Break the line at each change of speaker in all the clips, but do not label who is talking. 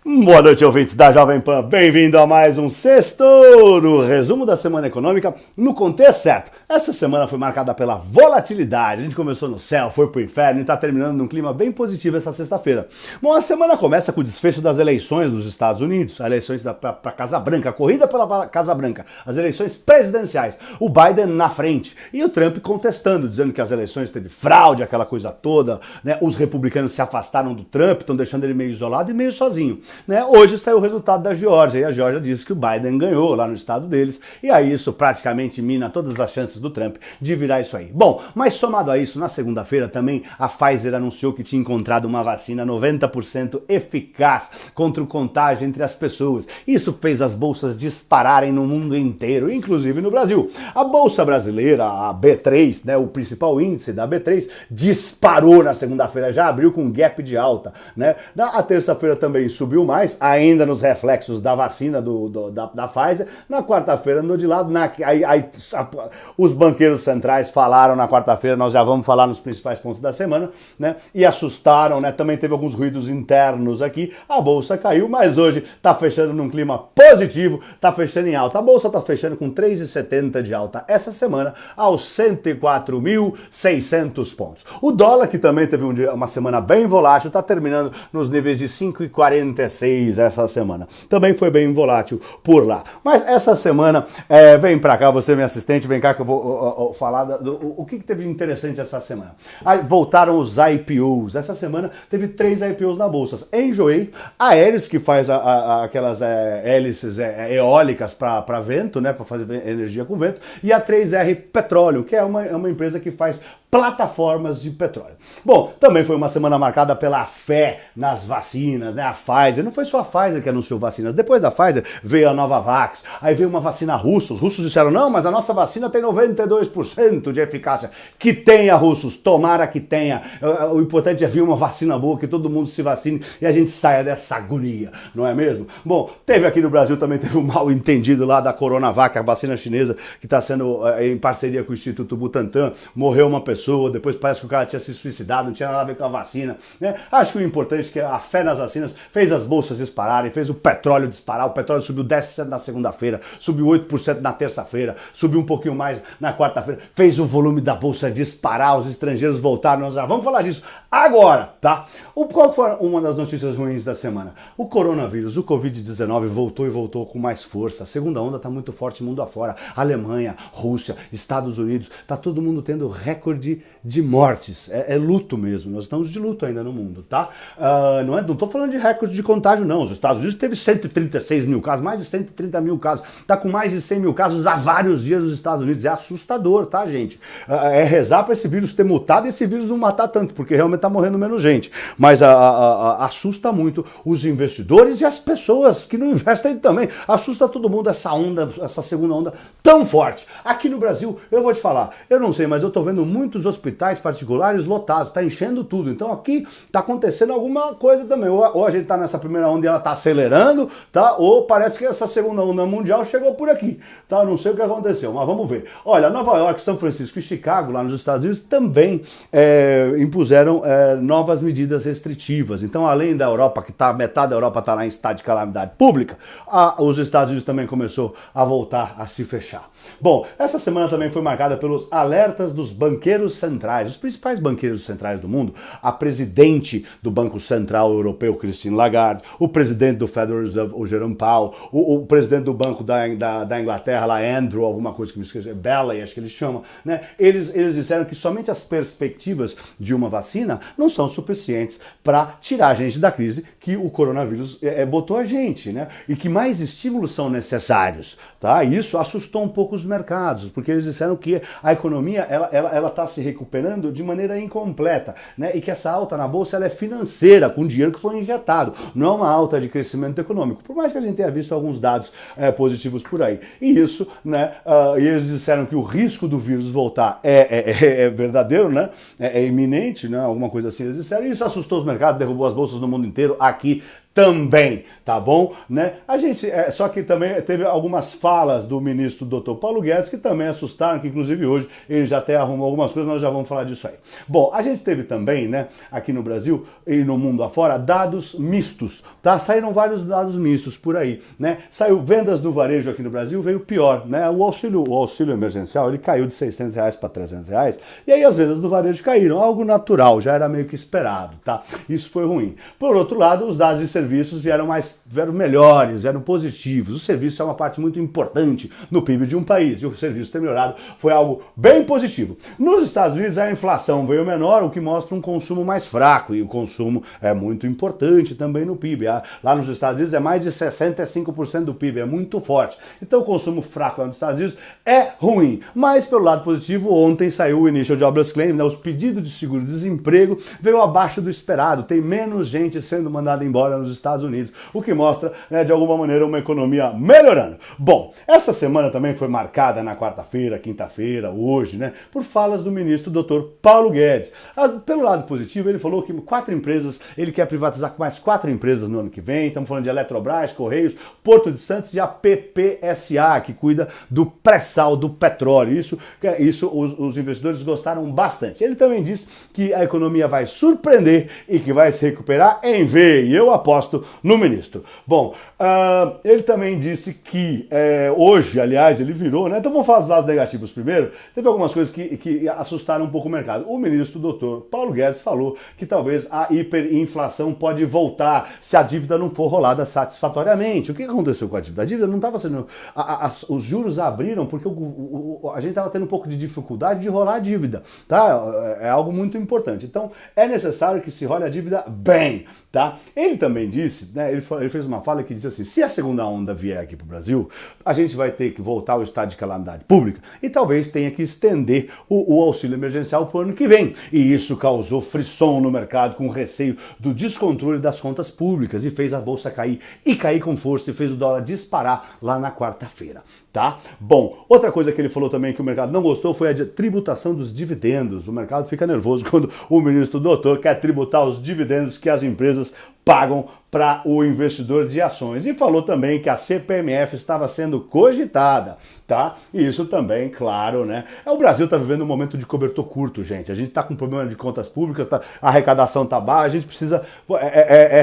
Boa noite, ouvintes da Jovem Pan. Bem-vindo a mais um Sextou, resumo da semana econômica no contexto certo. Essa semana foi marcada pela volatilidade. A gente começou no céu, foi pro inferno e está terminando num clima bem positivo essa sexta-feira. Bom, a semana começa com o desfecho das eleições dos Estados Unidos, as eleições para Casa Branca, a corrida pela Casa Branca, as eleições presidenciais. O Biden na frente e o Trump contestando, dizendo que as eleições teve fraude, aquela coisa toda, né? Os republicanos se afastaram do Trump, estão deixando ele meio isolado e meio sozinho. Né? Hoje saiu o resultado da Geórgia e a Geórgia disse que o Biden ganhou lá no estado deles e aí isso praticamente mina todas as chances do Trump de virar isso aí. Bom, mas somado a isso, na segunda-feira também a Pfizer anunciou que tinha encontrado uma vacina 90% eficaz contra o contágio entre as pessoas. Isso fez as bolsas dispararem no mundo inteiro, inclusive no Brasil. A bolsa brasileira, a B3, né, o principal índice da B3, disparou na segunda-feira, já abriu com gap de alta. Né? A terça-feira também subiu mais, ainda nos reflexos da vacina da Pfizer. Na quarta-feira andou de lado. Os banqueiros centrais falaram na quarta-feira, nós já vamos falar nos principais pontos da semana, né? E assustaram, né? Também teve alguns ruídos internos aqui. A bolsa caiu, mas hoje está fechando num clima positivo, está fechando em alta. A bolsa está fechando com 3,70 de alta essa semana aos 104.600 pontos. O dólar, que também teve uma semana bem volátil, está terminando nos níveis de 5,46 essa semana. Também foi bem volátil por lá. Mas essa semana, vem pra cá, você é minha assistente, vem cá que eu vou falar o que teve interessante essa semana. Aí, voltaram os IPOs. Essa semana teve 3 IPOs na bolsa. Enjoei, a Aeris, que faz aquelas hélices eólicas para vento, né, para fazer energia com vento, e a 3R Petróleo, que é uma empresa que faz plataformas de petróleo. Bom, também foi uma semana marcada pela fé nas vacinas, né? A Pfizer, não foi só a Pfizer que anunciou vacinas, depois da Pfizer veio a Novavax, aí veio uma vacina russa, os russos disseram, não, mas a nossa vacina tem 92% de eficácia. Que tenha, russos, tomara que tenha. O importante é vir uma vacina boa, que todo mundo se vacine e a gente saia dessa agonia, não é mesmo? Bom, teve aqui no Brasil também, teve um mal entendido lá da Coronavac, a vacina chinesa, que está sendo em parceria com o Instituto Butantan, morreu uma pessoa, depois parece que o cara tinha se suicidado, não tinha nada a ver com a vacina, né? Acho que o importante é que a fé nas vacinas fez as bolsas dispararem, fez o petróleo disparar, o petróleo subiu 10% na segunda-feira, subiu 8% na terça-feira, subiu um pouquinho mais na quarta-feira, fez o volume da bolsa disparar, os estrangeiros voltaram, nós já vamos falar disso agora, tá? Qual foi uma das notícias ruins da semana? O coronavírus, o Covid-19 voltou e voltou com mais força, a segunda onda tá muito forte mundo afora, Alemanha, Rússia, Estados Unidos, tá todo mundo tendo recorde de mortes, é luto mesmo, nós estamos de luto ainda no mundo, tá? Não tô falando de recorde de contágio não, os Estados Unidos teve 136 mil casos, mais de 130 mil casos, tá com mais de 100 mil casos há vários dias nos Estados Unidos, é assustador, tá, gente? É rezar para esse vírus ter mutado e esse vírus não matar tanto, porque realmente tá morrendo menos gente, mas assusta muito os investidores e as pessoas que não investem também, assusta todo mundo essa onda, essa segunda onda tão forte. Aqui no Brasil, eu vou te falar, eu não sei, mas eu tô vendo muitos hospitais particulares lotados, tá enchendo tudo, então aqui tá acontecendo alguma coisa também, ou a gente tá nessa primeira onda e ela tá acelerando, tá? Ou parece que essa segunda onda mundial chegou por aqui, tá? Não sei o que aconteceu, mas vamos ver. Olha, Nova York, São Francisco e Chicago, lá nos Estados Unidos, também impuseram novas medidas restritivas, então além da Europa, que tá, metade da Europa tá lá em estado de calamidade pública, os Estados Unidos também começou a voltar a se fechar. Bom, essa semana também foi marcada pelos alertas dos banqueiros centrais, os principais banqueiros centrais do mundo, a presidente do Banco Central Europeu, Christine Lagarde, o presidente do Federal Reserve, o Jerome Powell, o presidente do Banco da Inglaterra, lá Andrew, alguma coisa que me esqueci, Bailey, acho que eles chamam, né? Eles disseram que somente as perspectivas de uma vacina não são suficientes para tirar a gente da crise que o coronavírus botou a gente, né? E que mais estímulos são necessários, tá? Isso assustou um pouco os mercados, porque eles disseram que a economia, ela está se recuperando de maneira incompleta, né? E que essa alta na bolsa ela é financeira, com dinheiro que foi injetado, não é uma alta de crescimento econômico, por mais que a gente tenha visto alguns dados positivos por aí. E isso, né? E eles disseram que o risco do vírus voltar é verdadeiro, né? É iminente, né? Alguma coisa assim eles disseram, e isso assustou os mercados, derrubou as bolsas no mundo inteiro, aqui também, tá bom? Né? A gente, só que também teve algumas falas do ministro Dr. Paulo Guedes que também assustaram, que inclusive hoje ele já até arrumou algumas coisas, nós já vamos falar disso aí. Bom, a gente teve também, né, aqui no Brasil e no mundo afora, dados mistos, tá? Saíram vários dados mistos por aí, né? Saiu vendas do varejo aqui no Brasil, veio pior, né? O auxílio emergencial, ele caiu de R$600 para R$300, e aí as vendas do varejo caíram, algo natural, já era meio que esperado, tá? Isso foi ruim. Por outro lado, os dados de serviços vieram melhores, vieram positivos. O serviço é uma parte muito importante no PIB de um país, e o serviço ter melhorado foi algo bem positivo. Nos Estados Unidos a inflação veio menor, o que mostra um consumo mais fraco, e o consumo é muito importante também no PIB. Lá nos Estados Unidos é mais de 65% do PIB, é muito forte. Então o consumo fraco lá nos Estados Unidos é ruim. Mas pelo lado positivo, ontem saiu o Initial Jobless Claim, né, os pedidos de seguro-desemprego veio abaixo do esperado, tem menos gente sendo mandada embora nos Estados Unidos, o que mostra, né, de alguma maneira, uma economia melhorando. Bom, essa semana também foi marcada na quarta-feira, quinta-feira, hoje, né, por falas do ministro Dr. Paulo Guedes. Pelo lado positivo, ele falou que 4 empresas, ele quer privatizar mais 4 empresas no ano que vem, estamos falando de Eletrobras, Correios, Porto de Santos e a PPSA, que cuida do pré-sal do petróleo. Isso os investidores gostaram bastante. Ele também disse que a economia vai surpreender e que vai se recuperar em V, e eu aposto no ministro. Bom, ele também disse que hoje, aliás, ele virou, né? Então vamos falar dos lados negativos primeiro. Teve algumas coisas que assustaram um pouco o mercado. O ministro Dr. Paulo Guedes falou que talvez a hiperinflação pode voltar se a dívida não for rolada satisfatoriamente. O que aconteceu com a dívida? A dívida não estava sendo... os juros abriram porque a gente estava tendo um pouco de dificuldade de rolar a dívida, tá? É algo muito importante. Então, é necessário que se role a dívida bem, tá? Ele também disse, né, ele fez uma fala que diz assim, se a segunda onda vier aqui para o Brasil, a gente vai ter que voltar ao estado de calamidade pública e talvez tenha que estender o auxílio emergencial para o ano que vem. E isso causou frisson no mercado com receio do descontrole das contas públicas e fez a bolsa cair com força e fez o dólar disparar lá na quarta-feira, tá? Bom, outra coisa que ele falou também que o mercado não gostou foi a tributação dos dividendos. O mercado fica nervoso quando o ministro doutor quer tributar os dividendos que as empresas pagam para o investidor de ações. E falou também que a CPMF estava sendo cogitada, tá? E isso também, claro, né? O Brasil está vivendo um momento de cobertor curto, gente. A gente está com problema de contas públicas, a arrecadação está baixa, a gente precisa...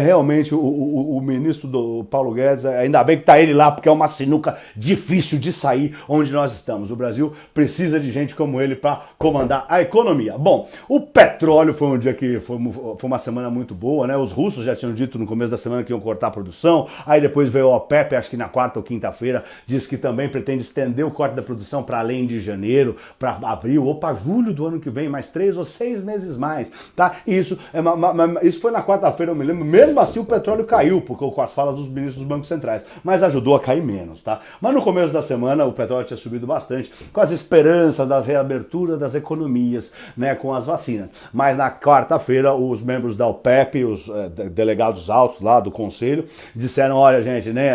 realmente o ministro do Paulo Guedes, ainda bem que está ele lá, porque é uma sinuca difícil de sair onde nós estamos. O Brasil precisa de gente como ele para comandar a economia. Bom, o petróleo foi um dia que foi uma semana muito boa, né? Os russos já tinham dito no começo da semana que iam cortar a produção, aí depois veio o OPEP, acho que na quarta ou quinta-feira, disse que também pretende estender o corte da produção para além de janeiro, para abril ou para julho do ano que vem, mais 3 ou 6 meses mais, tá? E isso foi na quarta-feira, eu me lembro, mesmo assim o petróleo caiu, porque com as falas dos ministros dos bancos centrais, mas ajudou a cair menos, tá? Mas no começo da semana o petróleo tinha subido bastante, com as esperanças da reabertura das economias, né, com as vacinas. Mas na quarta-feira os membros da OPEP, os delegados altos lá do conselho, disseram, olha gente, né,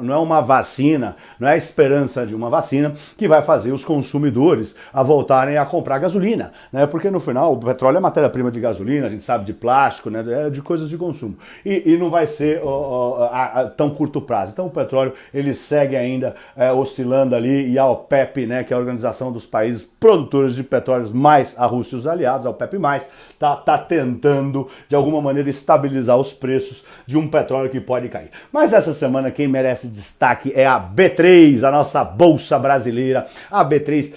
não é uma vacina, não é a esperança de uma vacina que vai fazer os consumidores a voltarem a comprar gasolina, né, porque no final o petróleo é matéria-prima de gasolina, a gente sabe de plástico, né, de coisas de consumo, e não vai ser a tão curto prazo. Então o petróleo ele segue ainda oscilando ali, e a OPEP, né, que é a organização dos países produtores de petróleos mais a Rússia e os aliados, a OPEP+, tá tentando de alguma maneira estabilizar os preços de um petróleo que pode cair. Mas essa semana quem merece destaque é a B3, a nossa bolsa brasileira. A B3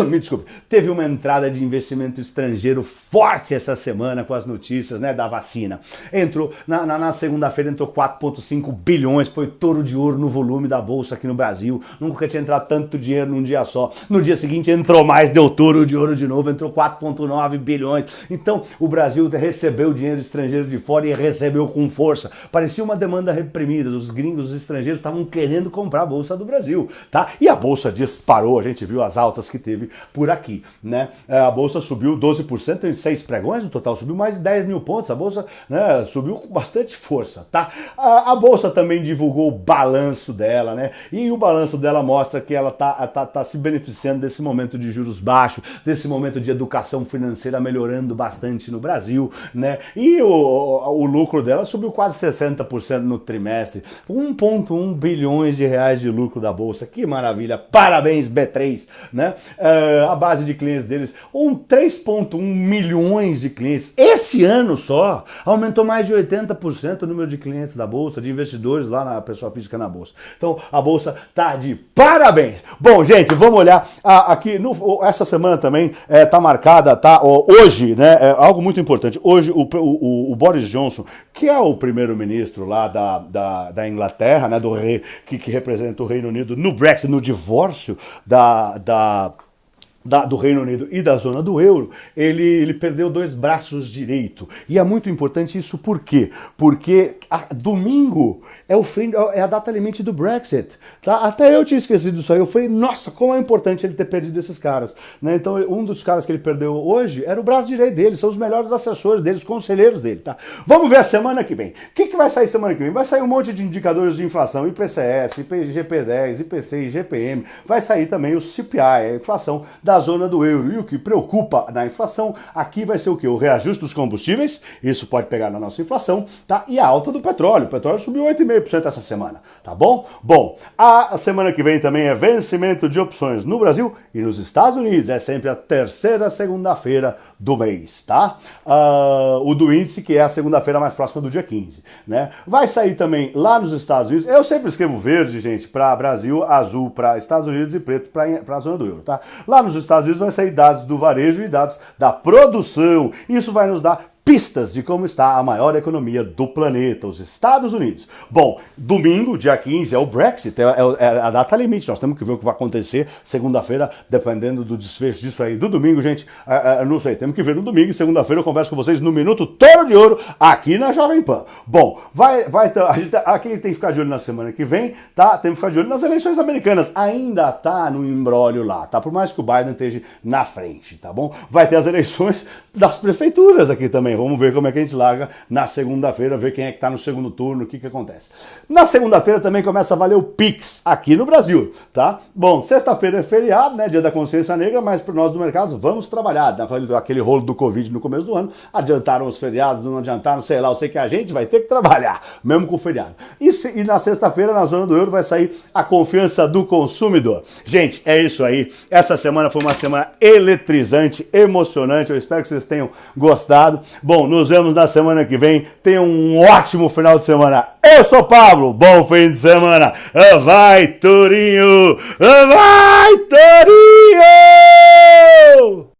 me desculpe, teve uma entrada de investimento estrangeiro forte essa semana com as notícias, né, da vacina. Entrou, na segunda-feira entrou 4,5 bilhões, foi touro de ouro no volume da bolsa aqui no Brasil. Nunca tinha entrado tanto dinheiro num dia só. No dia seguinte entrou mais, deu touro de ouro de novo, entrou 4,9 bilhões. Então o Brasil recebeu dinheiro estrangeiro de fora e recebeu com força. Parecia uma demanda reprimida, os gringos, os estrangeiros estavam querendo comprar a bolsa do Brasil, tá? E a bolsa disparou, a gente viu as altas que teve teve por aqui, né? A Bolsa subiu 12% em 6 pregões, no total subiu mais de 10 mil pontos, a Bolsa, né, subiu com bastante força, tá? A Bolsa também divulgou o balanço dela, né? E o balanço dela mostra que ela tá se beneficiando desse momento de juros baixos, desse momento de educação financeira melhorando bastante no Brasil, né? E o lucro dela subiu quase 60% no trimestre, 1,1 bilhões de reais de lucro da Bolsa, que maravilha, parabéns B3, né? A base de clientes deles, 3,1 milhões de clientes, esse ano só, aumentou mais de 80% o número de clientes da Bolsa, de investidores lá na pessoa física na Bolsa. Então a Bolsa tá de parabéns. Bom, gente, vamos olhar aqui, essa semana também tá marcada, tá? Hoje, né, algo muito importante, hoje o Boris Johnson, que é o primeiro-ministro lá da Inglaterra, né, do rei, que representa o Reino Unido no Brexit, no divórcio do Reino Unido e da zona do euro, ele perdeu 2 braços direito. E é muito importante isso por quê? Porque domingo é a data limite do Brexit. Tá? Até eu tinha esquecido disso aí. Eu falei, nossa, como é importante ele ter perdido esses caras. Né? Então, um dos caras que ele perdeu hoje era o braço direito dele, são os melhores assessores dele, os conselheiros dele. Tá? Vamos ver a semana que vem. O que vai sair semana que vem? Vai sair um monte de indicadores de inflação, IPCS, IGP-10, IPC, IGPM. Vai sair também o CPI, a inflação da zona do euro. E o que preocupa na inflação aqui vai ser o quê? O reajuste dos combustíveis, isso pode pegar na nossa inflação, tá? E a alta do petróleo. O petróleo subiu 8,5% essa semana, tá bom? Bom, a semana que vem também é vencimento de opções no Brasil e nos Estados Unidos. É sempre a terceira segunda-feira do mês, tá? O do índice, que é a segunda-feira mais próxima do dia 15, né? Vai sair também lá nos Estados Unidos. Eu sempre escrevo verde, gente, para Brasil, azul para Estados Unidos e preto para a zona do euro, tá? Lá nos Estados Unidos vai sair dados do varejo e dados da produção. Isso vai nos dar pistas de como está a maior economia do planeta, os Estados Unidos. Bom, domingo, dia 15, é o Brexit, é a data limite. Nós temos que ver o que vai acontecer segunda-feira, dependendo do desfecho disso aí. Do domingo, gente, não sei, temos que ver no domingo e segunda-feira eu converso com vocês no Minuto Touro de Ouro, aqui na Jovem Pan. Bom, aqui tem que ficar de olho na semana que vem, tá? Temos que ficar de olho nas eleições americanas. Ainda tá no imbróglio lá, tá? Por mais que o Biden esteja na frente, tá bom? Vai ter as eleições das prefeituras aqui também. Vamos ver como é que a gente larga na segunda-feira, ver quem é que tá no segundo turno, o que acontece. Na segunda-feira também começa a valer o Pix aqui no Brasil, tá? Bom, sexta-feira é feriado, né? Dia da Consciência Negra, mas para nós do mercado vamos trabalhar. Aquele rolo do Covid no começo do ano, adiantaram os feriados, não adiantaram, sei lá, eu sei que a gente vai ter que trabalhar, mesmo com o feriado. E na sexta-feira, na zona do euro, vai sair a confiança do consumidor. Gente, é isso aí. Essa semana foi uma semana eletrizante, emocionante. Eu espero que vocês tenham gostado. Bom, nos vemos na semana que vem. Tenham um ótimo final de semana. Eu sou o Pablo. Bom fim de semana. Vai, Tourinho! Vai, Tourinho!